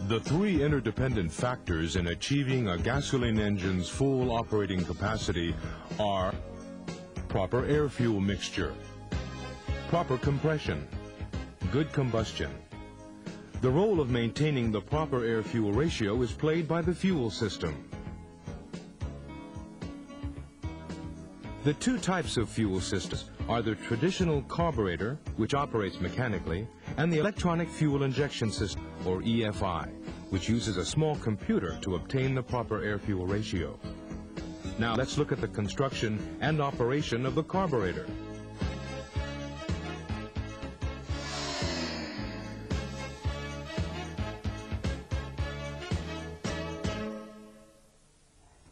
The three interdependent factors in achieving a gasoline engine's full operating capacity are proper air-fuel mixture, proper compression, good combustion. The role of maintaining the proper air-fuel ratio is played by the fuel system. The two types of fuel systems are the traditional carburetor, which operates mechanically, and the electronic fuel injection system, or EFI, which uses a small computer to obtain the proper air-fuel ratio. Now let's look at the construction and operation of the carburetor.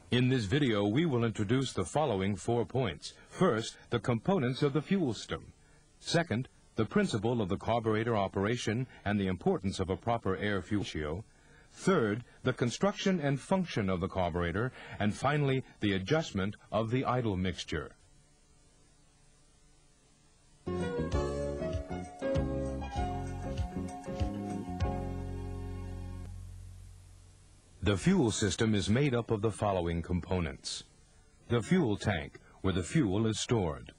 In this video, we will introduce the following 4 points. First, the components of the fuel system. Second, the principle of the carburetor operation and the importance of a proper air-fuel ratio. Third, the construction and function of the carburetor. And finally, the adjustment of the idle mixture. The fuel system is made up of the following components. The fuel tank, where the fuel is stored.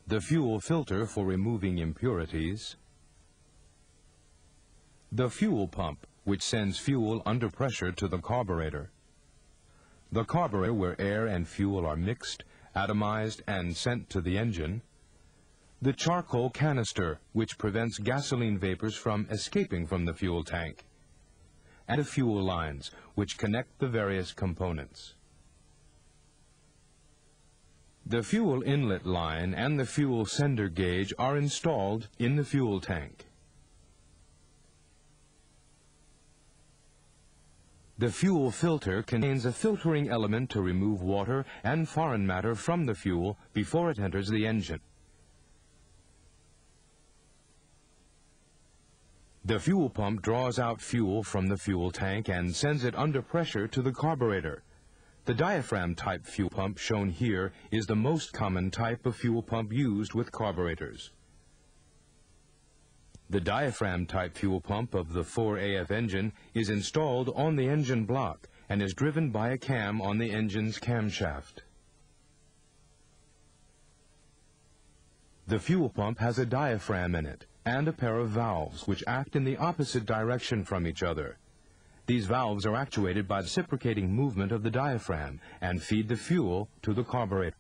The fuel filter for removing impurities. The fuel pump, which sends fuel under pressure to the carburetor. The carburetor, where air and fuel are mixed, atomized, and sent to the engine. The charcoal canister, which prevents gasoline vapors from escaping from the fuel tank. And the fuel lines, which connect the various components. The fuel inlet line and the fuel sender gauge are installed in the fuel tank. The fuel filter contains a filtering element to remove water and foreign matter from the fuel before it enters the engine. The fuel pump draws out fuel from the fuel tank and sends it under pressure to the carburetor. The diaphragm-type fuel pump shown here is the most common type of fuel pump used with carburetors. The diaphragm-type fuel pump of the 4AF engine is installed on the engine block and is driven by a cam on the engine's camshaft. The fuel pump has a diaphragm in it and a pair of valves which act in the opposite direction from each other. These valves are actuated by the reciprocating movement of the diaphragm and feed the fuel to the carburetor.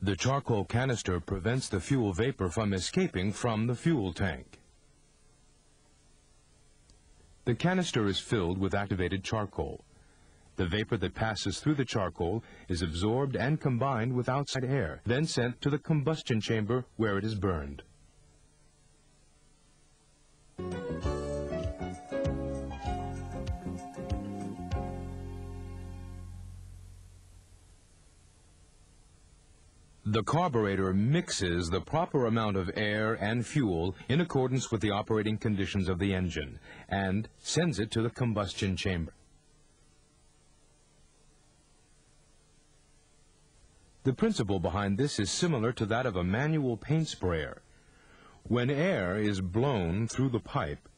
The charcoal canister prevents the fuel vapor from escaping from the fuel tank. The canister is filled with activated charcoal. The vapor that passes through the charcoal is absorbed and combined with outside air, then sent to the combustion chamber where it is burned. The carburetor mixes the proper amount of air and fuel in accordance with the operating conditions of the engine and sends it to the combustion chamber. The principle behind this is similar to that of a manual paint sprayer. When air is blown through the pipe,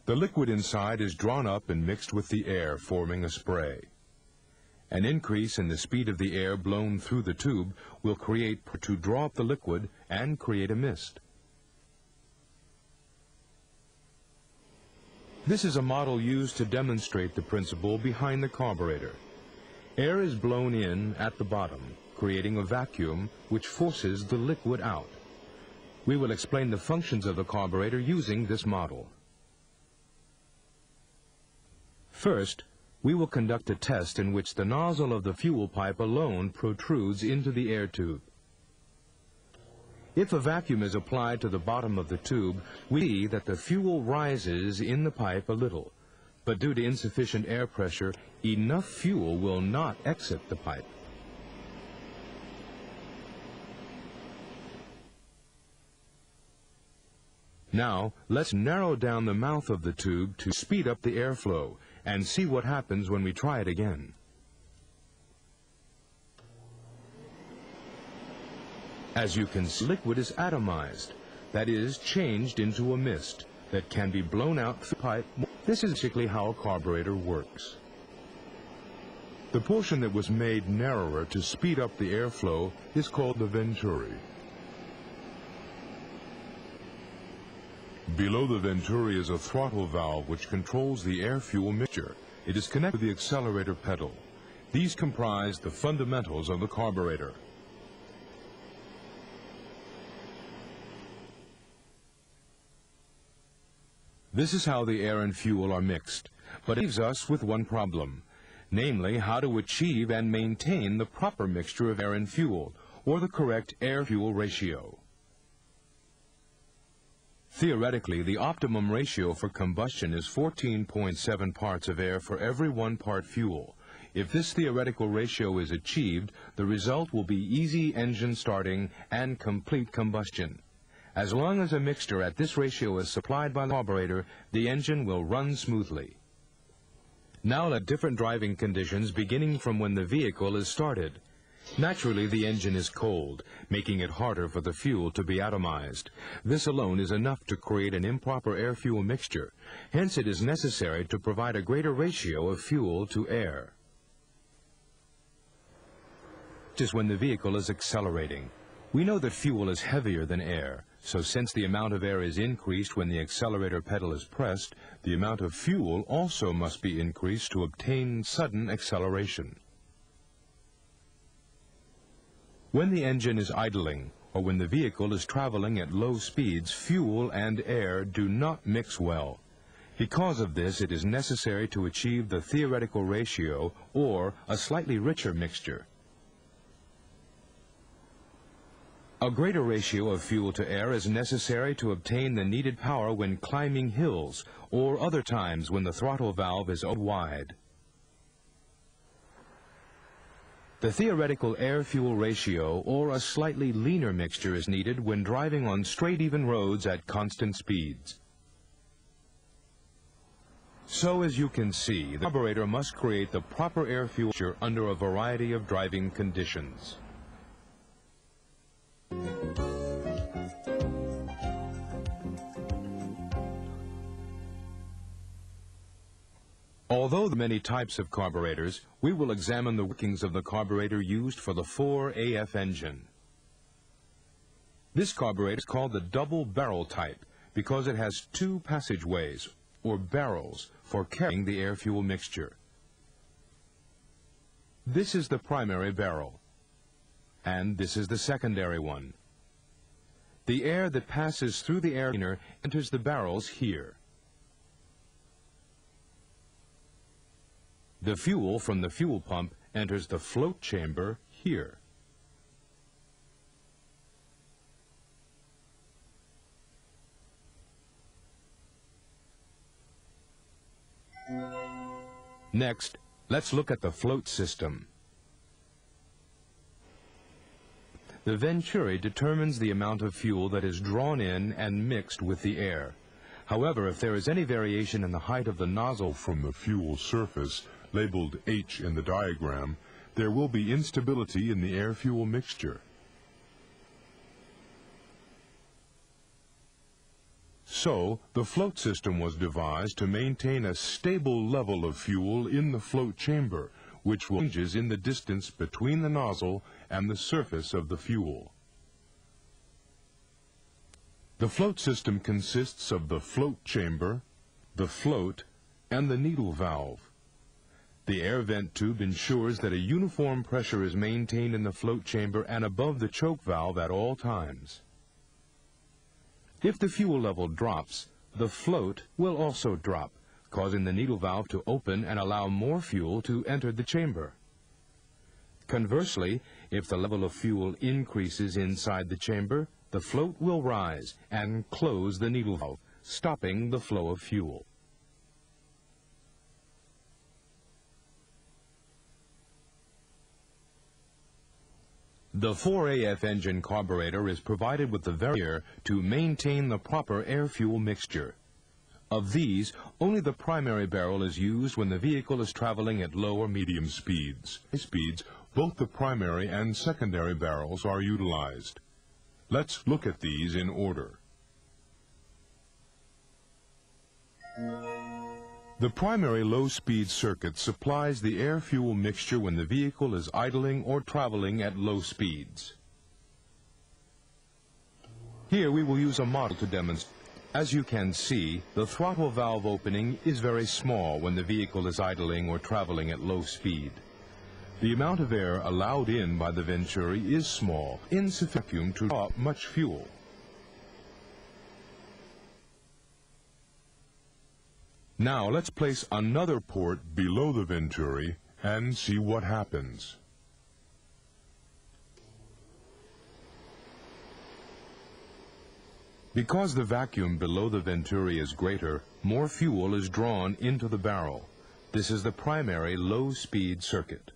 the liquid inside is drawn up and mixed with the air, forming a spray. An increase in the speed of the air blown through the tube will create to draw up the liquid and create a mist. This is a model used to demonstrate the principle behind the carburetor. Air is blown in at the bottom, creating a vacuum which forces the liquid out. We will explain the functions of the carburetor using this model. First, we will conduct a test in which the nozzle of the fuel pipe alone protrudes into the air tube. If a vacuum is applied to the bottom of the tube, we see that the fuel rises in the pipe a little, but due to insufficient air pressure, enough fuel will not exit the pipe. Now, let's narrow down the mouth of the tube to speed up the airflow and see what happens when we try it again. As you can see, liquid is atomized. that is, changed into a mist that can be blown out through the pipe. This is basically how a carburetor works. The portion that was made narrower to speed up the airflow is called the venturi. Below the venturi is a throttle valve which controls the air-fuel mixture. It is connected to the accelerator pedal. These comprise the fundamentals of the carburetor. This is how the air and fuel are mixed, but it leaves us with one problem, namely how to achieve and maintain the proper mixture of air and fuel, or the correct air-fuel ratio. Theoretically, the optimum ratio for combustion is 14.7 parts of air for every 1 part fuel. If this theoretical ratio is achieved, the result will be easy engine starting and complete combustion. As long as a mixture at this ratio is supplied by the carburetor, the engine will run smoothly. Now let different driving conditions beginning from when the vehicle is started. Naturally, the engine is cold, making it harder for the fuel to be atomized. This alone is enough to create an improper air-fuel mixture. Hence, it is necessary to provide a greater ratio of fuel to air. Just when the vehicle is accelerating. We know that fuel is heavier than air, so since the amount of air is increased when the accelerator pedal is pressed, the amount of fuel also must be increased to obtain sudden acceleration. When the engine is idling, or when the vehicle is traveling at low speeds, fuel and air do not mix well. Because of this, it is necessary to achieve the theoretical ratio, or a slightly richer mixture. A greater ratio of fuel to air is necessary to obtain the needed power when climbing hills, or other times when the throttle valve is opened wide. The theoretical air-fuel ratio, or a slightly leaner mixture, is needed when driving on straight even roads at constant speeds. So, as you can see, the carburetor must create the proper air-fuel mixture under a variety of driving conditions. Although there are many types of carburetors, we will examine the workings of the carburetor used for the 4AF engine. This carburetor is called the double barrel type because it has 2 passageways, or barrels, for carrying the air-fuel mixture. This is the primary barrel, and this is the secondary one. The air that passes through the air cleaner enters the barrels here. The fuel from the fuel pump enters the float chamber here. Next, let's look at the float system. The venturi determines the amount of fuel that is drawn in and mixed with the air. However, if there is any variation in the height of the nozzle from the fuel surface, labeled H in the diagram, there will be instability in the air-fuel mixture. So, the float system was devised to maintain a stable level of fuel in the float chamber, which changes in the distance between the nozzle and the surface of the fuel. The float system consists of the float chamber, the float, and the needle valve. The air vent tube ensures that a uniform pressure is maintained in the float chamber and above the choke valve at all times. If the fuel level drops, the float will also drop, causing the needle valve to open and allow more fuel to enter the chamber. Conversely, if the level of fuel increases inside the chamber, the float will rise and close the needle valve, stopping the flow of fuel. The 4AF engine carburetor is provided with the variator to maintain the proper air-fuel mixture. Of these, only the primary barrel is used when the vehicle is traveling at low or medium speeds. Both the primary and secondary barrels are utilized. Let's look at these in order. The primary low-speed circuit supplies the air-fuel mixture when the vehicle is idling or traveling at low speeds. Here we will use a model to demonstrate. As you can see, the throttle valve opening is very small when the vehicle is idling or traveling at low speed. The amount of air allowed in by the Venturi is small, insufficient to draw up much fuel. Now let's place another port below the Venturi and see what happens. Because the vacuum below the Venturi is greater, more fuel is drawn into the barrel. This is the primary low-speed circuit.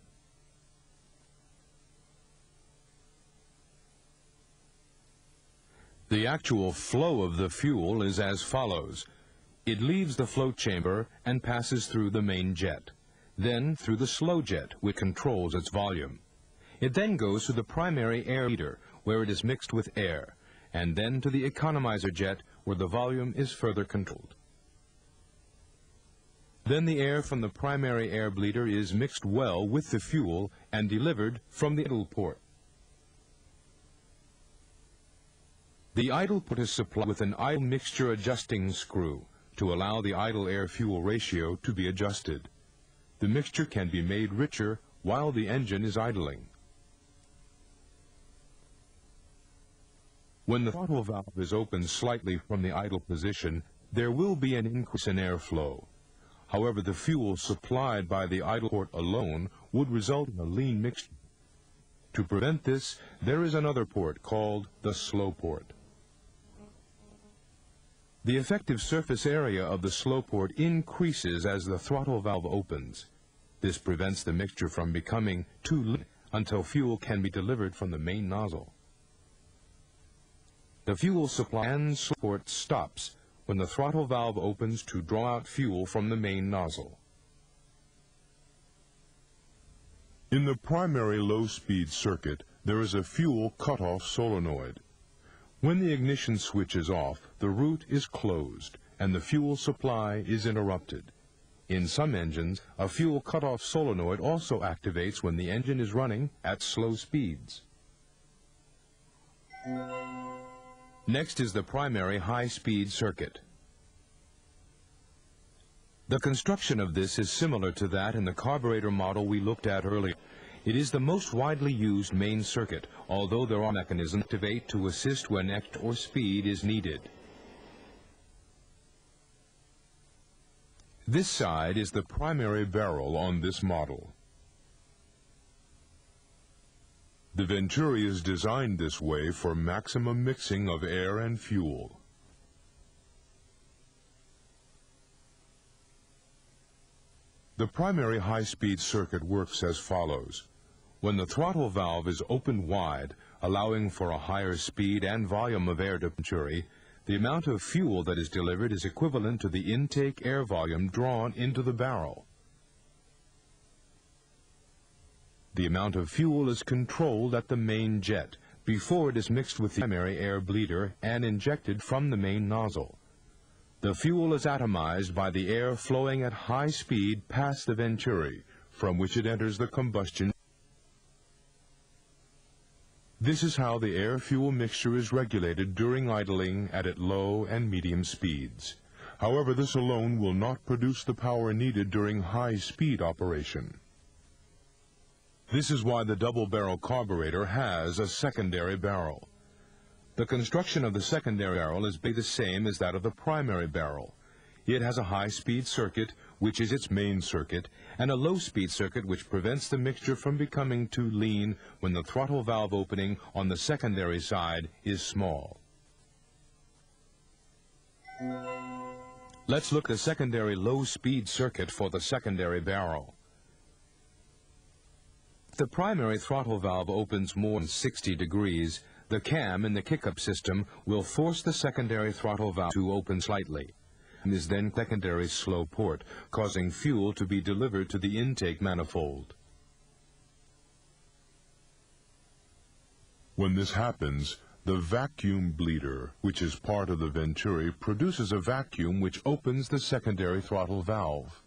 The actual flow of the fuel is as follows. It leaves the float chamber and passes through the main jet, then through the slow jet, which controls its volume. It then goes to the primary air bleeder, where it is mixed with air, and then to the economizer jet, where the volume is further controlled. Then the air from the primary air bleeder is mixed well with the fuel and delivered from the idle port. The idle port is supplied with an idle mixture adjusting screw to allow the idle air-fuel ratio to be adjusted. The mixture can be made richer while the engine is idling. When the throttle valve is opened slightly from the idle position, there will be an increase in airflow. However, the fuel supplied by the idle port alone would result in a lean mixture. To prevent this, there is another port called the slow port. The effective surface area of the slow port increases as the throttle valve opens. This prevents the mixture from becoming too lean until fuel can be delivered from the main nozzle. The fuel supply and slow port stops when the throttle valve opens to draw out fuel from the main nozzle. In the primary low-speed circuit, there is a fuel cutoff solenoid. When the ignition switch is off, the root is closed and the fuel supply is interrupted. In some engines, a fuel cutoff solenoid also activates when the engine is running at slow speeds. Next is the primary high-speed circuit. The construction of this is similar to that in the carburetor model we looked at earlier. It is the most widely used main circuit, although there are mechanisms to activate to assist when act or speed is needed. This side is the primary barrel on this model. The Venturi is designed this way for maximum mixing of air and fuel. The primary high-speed circuit works as follows. When the throttle valve is opened wide, allowing for a higher speed and volume of air to Venturi, the amount of fuel that is delivered is equivalent to the intake air volume drawn into the barrel. The amount of fuel is controlled at the main jet before it is mixed with the primary air bleeder and injected from the main nozzle. The fuel is atomized by the air flowing at high speed past the Venturi, from which it enters the combustion. This is how the air-fuel mixture is regulated during idling at low and medium speeds. However, this alone will not produce the power needed during high-speed operation. This is why the double-barrel carburetor has a secondary barrel. The construction of the secondary barrel is the same as that of the primary barrel. It has a high-speed circuit, which is its main circuit, and a low-speed circuit which prevents the mixture from becoming too lean when the throttle valve opening on the secondary side is small. Let's look at the secondary low-speed circuit for the secondary barrel. If the primary throttle valve opens more than 60 degrees, the cam in the kick-up system will force the secondary throttle valve to open slightly. And is then secondary slow port, causing fuel to be delivered to the intake manifold. When this happens, The vacuum bleeder, which is part of the venturi, produces a vacuum which opens the secondary throttle valve.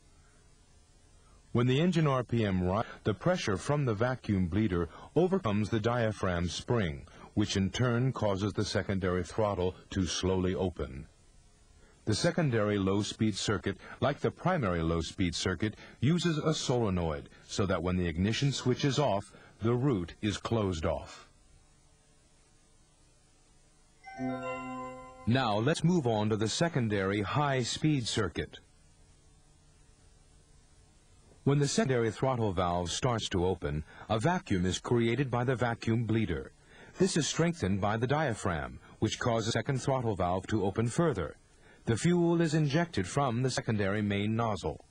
When the engine RPM rises, the pressure from the vacuum bleeder overcomes the diaphragm spring, which in turn causes the secondary throttle to slowly open. The secondary low-speed circuit, like the primary low-speed circuit, uses a solenoid so that when the ignition switch is off, the root is closed off. Now let's move on to the secondary high-speed circuit. When the secondary throttle valve starts to open, a vacuum is created by the vacuum bleeder. This is strengthened by the diaphragm, which causes the second throttle valve to open further. The fuel is injected from the secondary main nozzle.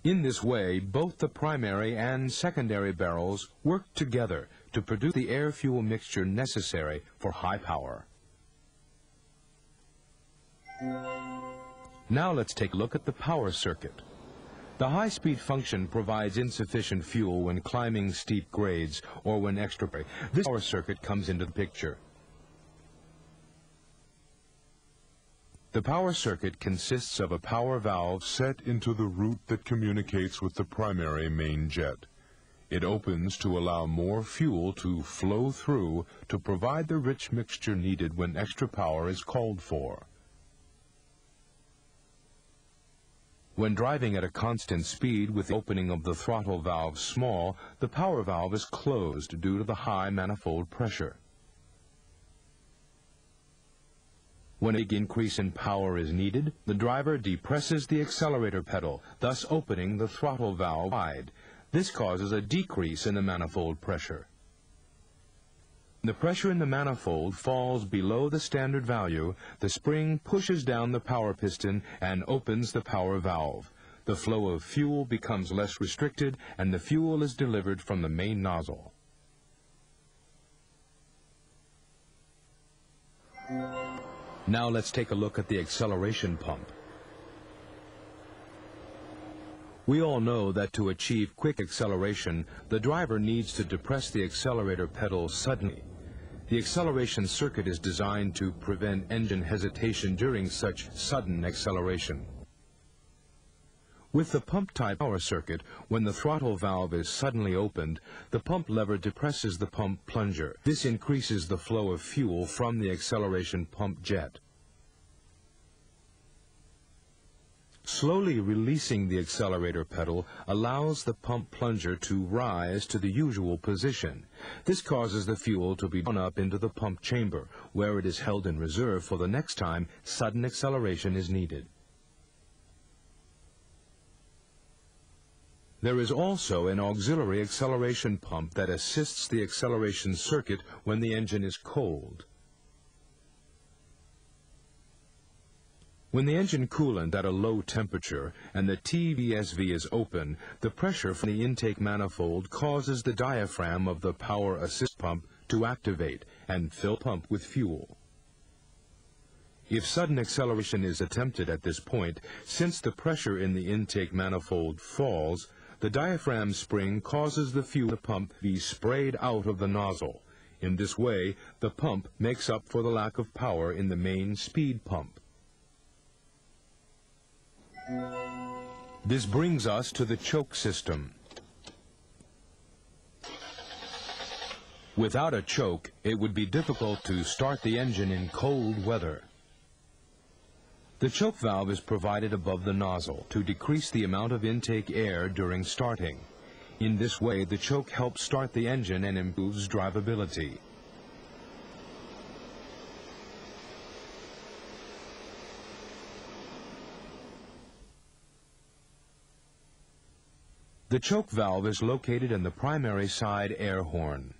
In this way, both the primary and secondary barrels work together to produce the air-fuel mixture necessary for high power. Now let's take a look at the power circuit. The high-speed function provides insufficient fuel when climbing steep grades or when extra. This power circuit comes into the picture. The power circuit consists of a power valve set into the root that communicates with the primary main jet. It opens to allow more fuel to flow through to provide the rich mixture needed when extra power is called for. When driving at a constant speed with the opening of the throttle valve small, the power valve is closed due to the high manifold pressure. When a big increase in power is needed, the driver depresses the accelerator pedal, thus opening the throttle valve wide. This causes a decrease in the manifold pressure. When the pressure in the manifold falls below the standard value, the spring pushes down the power piston and opens the power valve. The flow of fuel becomes less restricted and the fuel is delivered from the main nozzle. Now let's take a look at the acceleration pump. We all know that to achieve quick acceleration, the driver needs to depress the accelerator pedal suddenly. The acceleration circuit is designed to prevent engine hesitation during such sudden acceleration. With the pump-type power circuit, when the throttle valve is suddenly opened, the pump lever depresses the pump plunger. This increases the flow of fuel from the acceleration pump jet. Slowly releasing the accelerator pedal allows the pump plunger to rise to the usual position. This causes the fuel to be drawn up into the pump chamber, where it is held in reserve for the next time sudden acceleration is needed. There is also an auxiliary acceleration pump that assists the acceleration circuit when the engine is cold. When the engine coolant at a low temperature and the TVSV is open, the pressure from the intake manifold causes the diaphragm of the power assist pump to activate and fill the pump with fuel. If sudden acceleration is attempted at this point, since the pressure in the intake manifold falls, the diaphragm spring causes the fuel in the pump to be sprayed out of the nozzle. In this way, the pump makes up for the lack of power in the main speed pump. This brings us to the choke system. Without a choke, it would be difficult to start the engine in cold weather. The choke valve is provided above the nozzle to decrease the amount of intake air during starting. In this way, the choke helps start the engine and improves drivability. The choke valve is located in the primary side air horn.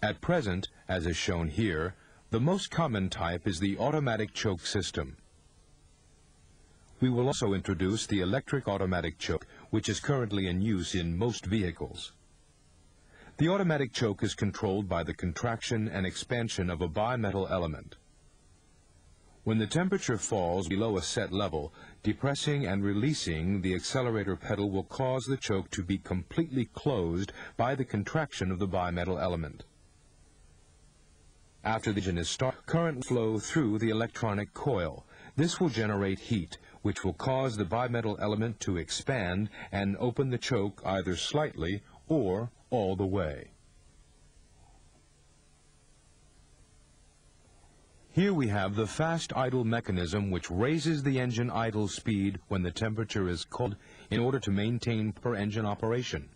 At present, as is shown here, the most common type is the automatic choke system. We will also introduce the electric automatic choke, which is currently in use in most vehicles. The automatic choke is controlled by the contraction and expansion of a bimetal element. When the temperature falls below a set level, depressing and releasing the accelerator pedal will cause the choke to be completely closed by the contraction of the bimetal element. After the engine is started, current will flow through the electronic coil. This will generate heat, which will cause the bimetal element to expand and open the choke either slightly or all the way. Here we have the fast idle mechanism, which raises the engine idle speed when the temperature is cold in order to maintain proper engine operation.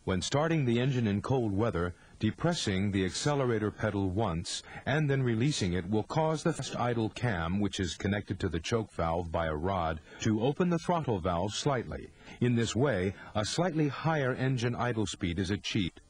When starting the engine in cold weather, depressing the accelerator pedal once and then releasing it will cause the fast idle cam, which is connected to the choke valve by a rod, to open the throttle valve slightly. In this way, a slightly higher engine idle speed is achieved.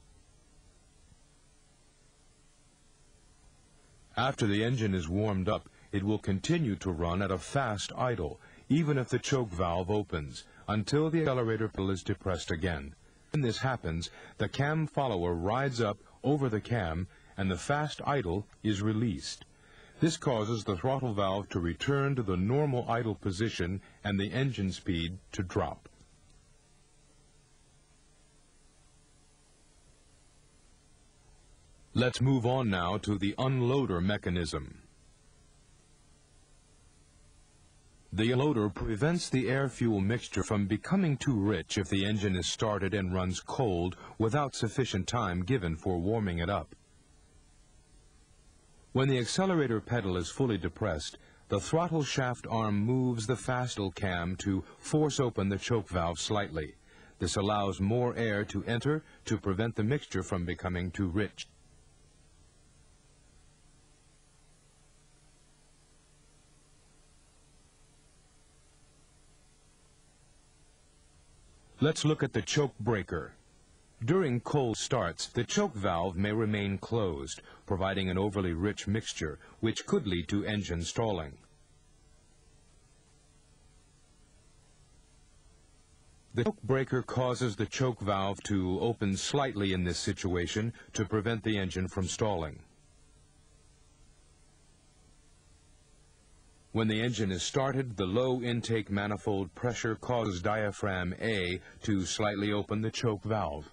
After the engine is warmed up, it will continue to run at a fast idle, even if the choke valve opens, until the accelerator pedal is depressed again. When this happens, the cam follower rides up over the cam and the fast idle is released. This causes the throttle valve to return to the normal idle position and the engine speed to drop. Let's move on now to the unloader mechanism. The unloader prevents the air-fuel mixture from becoming too rich if the engine is started and runs cold without sufficient time given for warming it up. When the accelerator pedal is fully depressed, the throttle shaft arm moves the fast idle cam to force open the choke valve slightly. This allows more air to enter to prevent the mixture from becoming too rich. Let's look at the choke breaker. During cold starts, the choke valve may remain closed, providing an overly rich mixture, which could lead to engine stalling. The choke breaker causes the choke valve to open slightly in this situation to prevent the engine from stalling. When the engine is started, the low intake manifold pressure causes diaphragm A to slightly open the choke valve.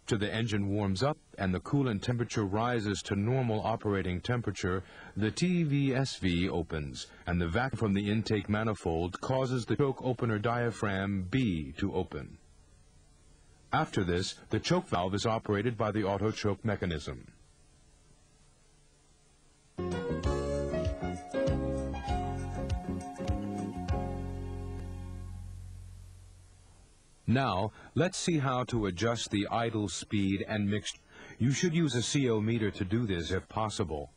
Till the engine warms up and the coolant temperature rises to normal operating temperature, the TVSV opens, and the vacuum from the intake manifold causes the choke opener diaphragm B to open. After this, the choke valve is operated by the auto choke mechanism. Now, let's see how to adjust the idle speed and mixture. You should use a CO meter to do this if possible.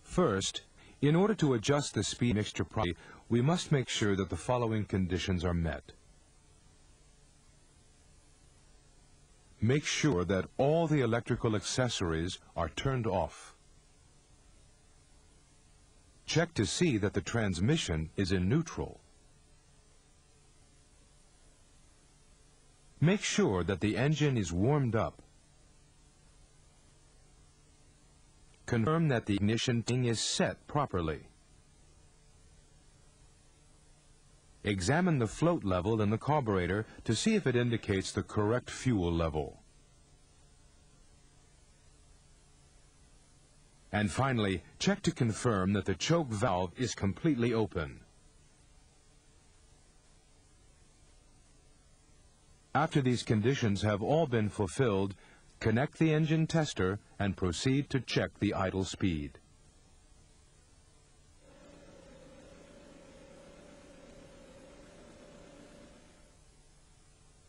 First, in order to adjust the speed mixture properly, we must make sure that the following conditions are met. Make sure that all the electrical accessories are turned off. Check to see that the transmission is in neutral. Make sure that the engine is warmed up. Confirm that the ignition thing is set properly. Examine the float level in the carburetor to see if it indicates the correct fuel level. And finally, check to confirm that the choke valve is completely open. After these conditions have all been fulfilled, connect the engine tester and proceed to check the idle speed.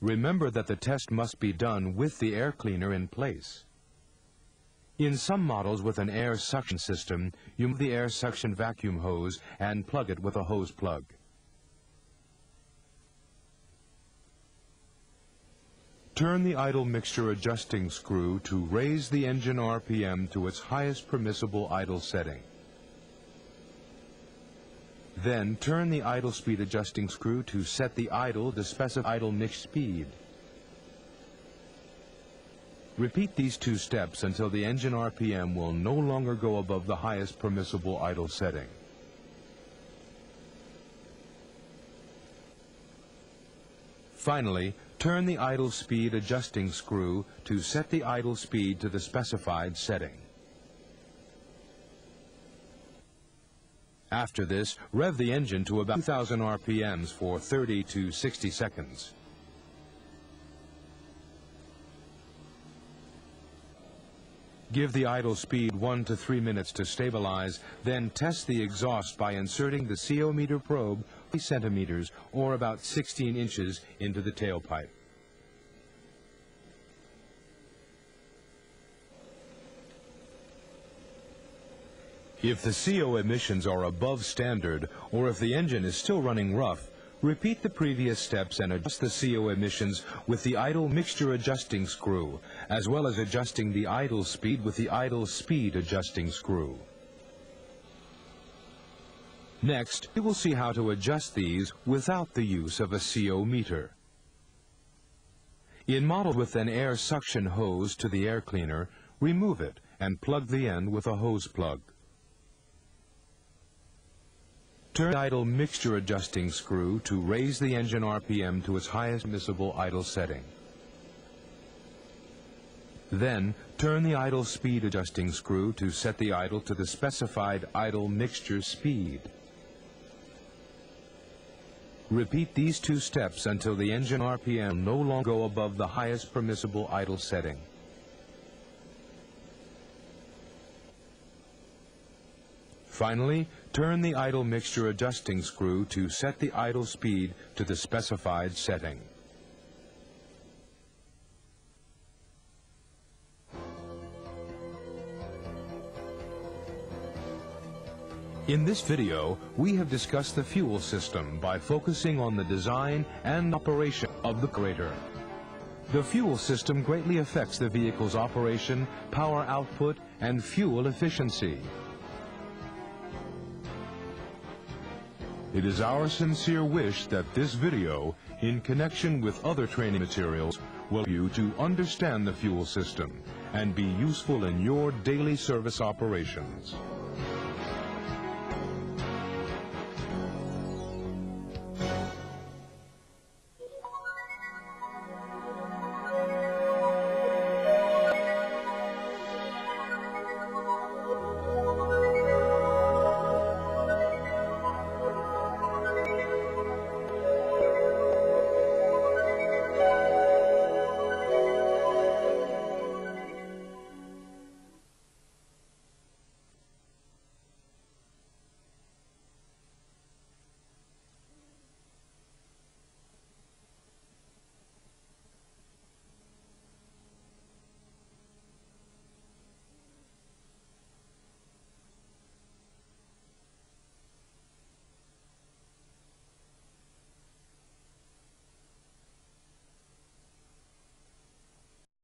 Remember that the test must be done with the air cleaner in place. In some models with an air suction system, you move the air suction vacuum hose and plug it with a hose plug. Turn the idle mixture adjusting screw to raise the engine RPM to its highest permissible idle setting. Then turn the idle speed adjusting screw to set the idle to specify idle mix speed. Repeat these 2 steps until the engine RPM will no longer go above the highest permissible idle setting. Finally, turn the idle speed adjusting screw to set the idle speed to the specified setting. After this, rev the engine to about 2,000 RPMs for 30 to 60 seconds. Give the idle speed 1 to 3 minutes to stabilize, then test the exhaust by inserting the CO meter probe 3 centimeters or about 16 inches into the tailpipe. If the CO emissions are above standard, or if the engine is still running rough, repeat the previous steps and adjust the CO emissions with the idle mixture adjusting screw, as well as adjusting the idle speed with the idle speed adjusting screw. Next, we will see how to adjust these without the use of a CO meter. In model with an air suction hose to the air cleaner, remove it and plug the end with a hose plug. Turn the idle mixture adjusting screw to raise the engine RPM to its highest permissible idle setting. Then, turn the idle speed adjusting screw to set the idle to the specified idle mixture speed. Repeat these 2 steps until the engine RPM no longer go above the highest permissible idle setting. Finally, turn the idle mixture adjusting screw to set the idle speed to the specified setting. In this video, we have discussed the fuel system by focusing on the design and operation of the carburetor. The fuel system greatly affects the vehicle's operation, power output, and fuel efficiency. It is our sincere wish that this video, in connection with other training materials, will help you to understand the fuel system and be useful in your daily service operations.